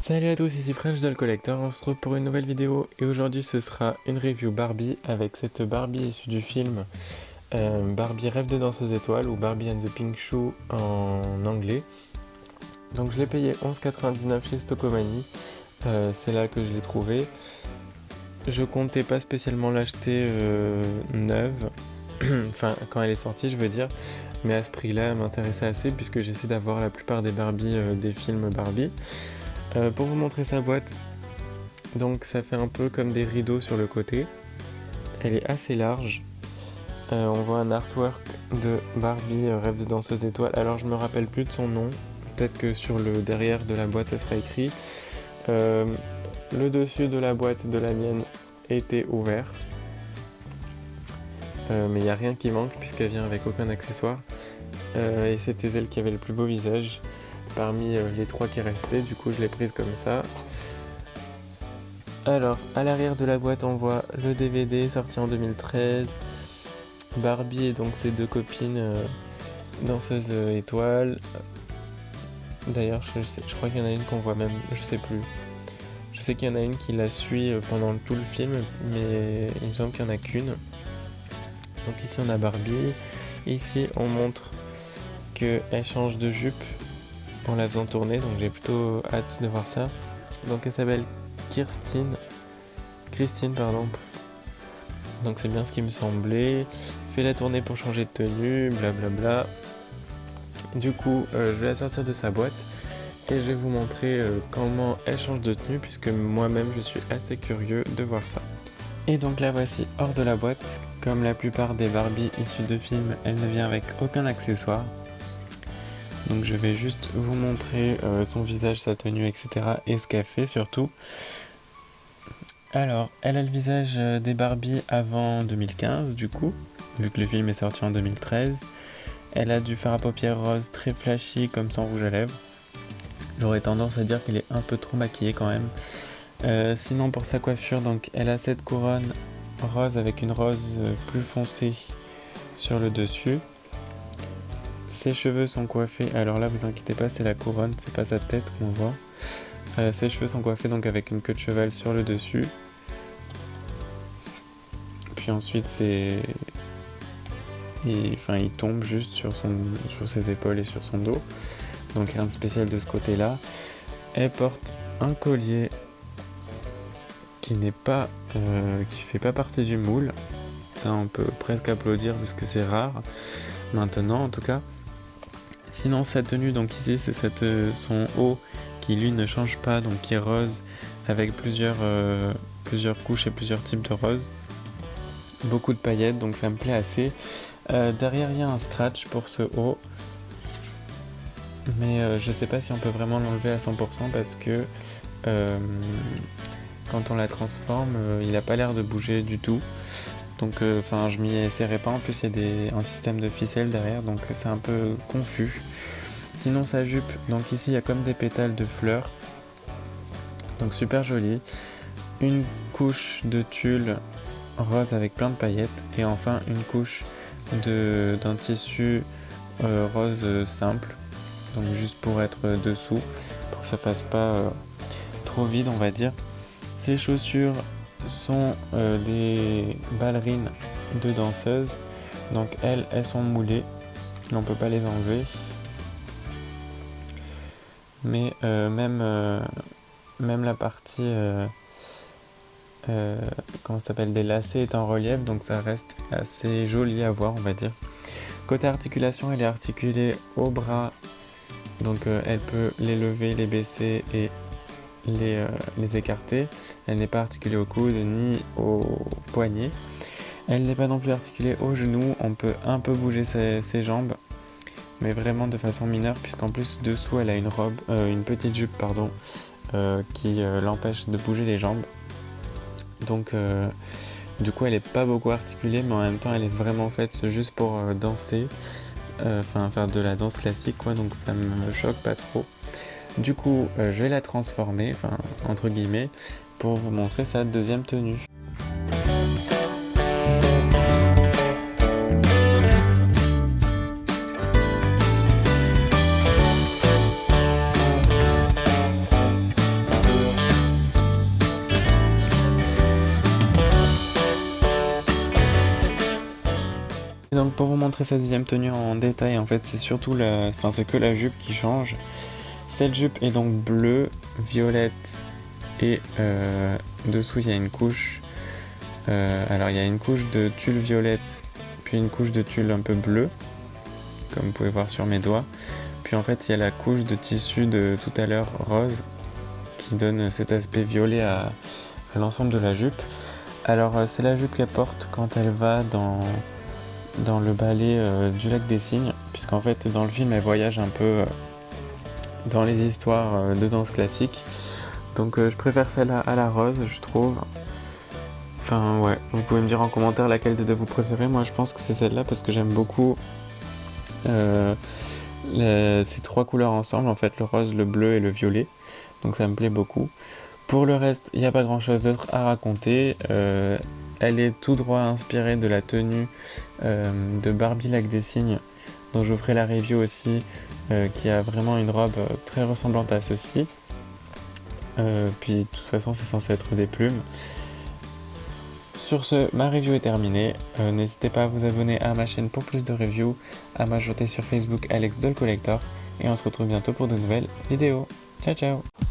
Salut à tous, ici French Doll Collector, on se retrouve pour une nouvelle vidéo et aujourd'hui ce sera une review Barbie avec cette Barbie issue du film Barbie Rêve de danseuse étoile ou Barbie and the Pink Shoe en anglais. Donc je l'ai payé 11,99 chez Stockomanie, c'est là que je l'ai trouvé. Je comptais pas spécialement l'acheter neuve, enfin quand elle est sortie je veux dire, mais à ce prix-là elle m'intéressait assez puisque j'essaie d'avoir la plupart des Barbie des films Barbie. Pour vous montrer sa boîte, donc ça fait un peu comme des rideaux sur le côté. Elle est assez large. On voit un artwork de Barbie Rêve de danseuse étoile. Alors je me rappelle plus de son nom. Peut-être que sur le derrière de la boîte ça sera écrit. Le dessus de la boîte de la mienne était ouvert. Mais il n'y a rien qui manque puisqu'elle vient avec aucun accessoire. Et c'était elle qui avait le plus beau visage parmi les trois qui restaient, du coup je l'ai prise comme ça. Alors à l'arrière de la boîte on voit le DVD sorti en 2013, Barbie et donc ses deux copines danseuses étoiles. D'ailleurs je crois qu'il y en a une qu'on voit même, je sais plus. Je sais qu'il y en a une qui la suit pendant tout le film, mais il me semble qu'il n'y en a qu'une. Donc ici on a Barbie, ici on montre qu'elle change de jupe en la faisant tourner, donc j'ai plutôt hâte de voir ça. Donc elle s'appelle Christine, donc c'est bien ce qui me semblait. Fait la tournée pour changer de tenue, blablabla. Du coup je vais la sortir de sa boîte et je vais vous montrer comment elle change de tenue puisque moi-même je suis assez curieux de voir ça. Et donc la voici hors de la boîte. Comme la plupart des Barbie issues de films, elle ne vient avec aucun accessoire. Donc je vais juste vous montrer son visage, sa tenue, etc. et ce qu'elle fait surtout. Alors, elle a le visage des Barbie avant 2015 du coup, vu que le film est sorti en 2013. Elle a du fard à paupières rose très flashy comme son rouge à lèvres. J'aurais tendance à dire qu'elle est un peu trop maquillée quand même. Sinon pour sa coiffure, donc elle a cette couronne rose avec une rose plus foncée sur le dessus. Ses cheveux sont coiffés, alors là vous inquiétez pas, c'est la couronne, c'est pas sa tête qu'on voit. Ses cheveux sont coiffés donc avec une queue de cheval sur le dessus. Puis ensuite il tombe juste sur ses épaules et sur son dos. Donc rien de spécial de ce côté-là. Elle porte un collier qui fait pas partie du moule. Ça on peut presque applaudir parce que c'est rare, maintenant en tout cas. Sinon sa tenue, donc ici c'est son haut qui lui ne change pas, donc qui est rose avec plusieurs couches et plusieurs types de rose. Beaucoup de paillettes, donc ça me plaît assez. Derrière il y a un scratch pour ce haut, mais je sais pas si on peut vraiment l'enlever à 100% parce que quand on la transforme, il a pas l'air de bouger du tout. Donc je m'y essaierai pas, en plus il y a un système de ficelle derrière, donc c'est un peu confus. Sinon sa jupe, donc ici il y a comme des pétales de fleurs, donc super joli. Une couche de tulle rose avec plein de paillettes, et enfin une couche d'un tissu rose simple, donc juste pour être dessous, pour que ça fasse pas trop vide on va dire. Ses chaussures sont des ballerines de danseuses, donc elles sont moulées, on peut pas les enlever, mais même la partie comment ça s'appelle, des lacets est en relief, donc ça reste assez joli à voir on va dire. Côté articulation, elle est articulée au bras, donc elle peut les lever, les baisser et les écarter. Elle n'est pas articulée au coude ni au poignet. Elle n'est pas non plus articulée au genou. On peut un peu bouger ses jambes, mais vraiment de façon mineure, puisqu'en plus dessous elle a une petite jupe qui l'empêche de bouger les jambes. Donc du coup elle est pas beaucoup articulée, mais en même temps elle est vraiment faite juste pour danser, faire de la danse classique quoi, donc ça me choque pas trop. Du coup, je vais la transformer, entre guillemets, pour vous montrer sa deuxième tenue. montrer sa deuxième tenue en détail. En fait, c'est surtout c'est que la jupe qui change. Cette jupe est donc bleue, violette et dessous il y a une couche. Alors il y a une couche de tulle violette, puis une couche de tulle un peu bleue, comme vous pouvez voir sur mes doigts. Puis en fait il y a la couche de tissu de tout à l'heure rose qui donne cet aspect violet à l'ensemble de la jupe. Alors c'est la jupe qu'elle porte quand elle va dans le ballet du lac des Cygnes, puisqu'en fait dans le film elle voyage un peu dans les histoires de danse classique. Donc je préfère celle-là à la rose, je trouve. Enfin ouais, vous pouvez me dire en commentaire laquelle des deux vous préférez. Moi je pense que c'est celle-là parce que j'aime beaucoup ces trois couleurs ensemble, en fait le rose, le bleu et le violet. Donc ça me plaît beaucoup. Pour le reste, il n'y a pas grand chose d'autre à raconter. Elle est tout droit inspirée de la tenue de Barbie Lac des Cygnes, dont je vous ferai la review aussi, qui a vraiment une robe très ressemblante à ceci. Puis de toute façon c'est censé être des plumes. Sur ce, ma review est terminée. N'hésitez pas à vous abonner à ma chaîne pour plus de reviews, à m'ajouter sur Facebook Alex Doll Collector, et on se retrouve bientôt pour de nouvelles vidéos. Ciao ciao.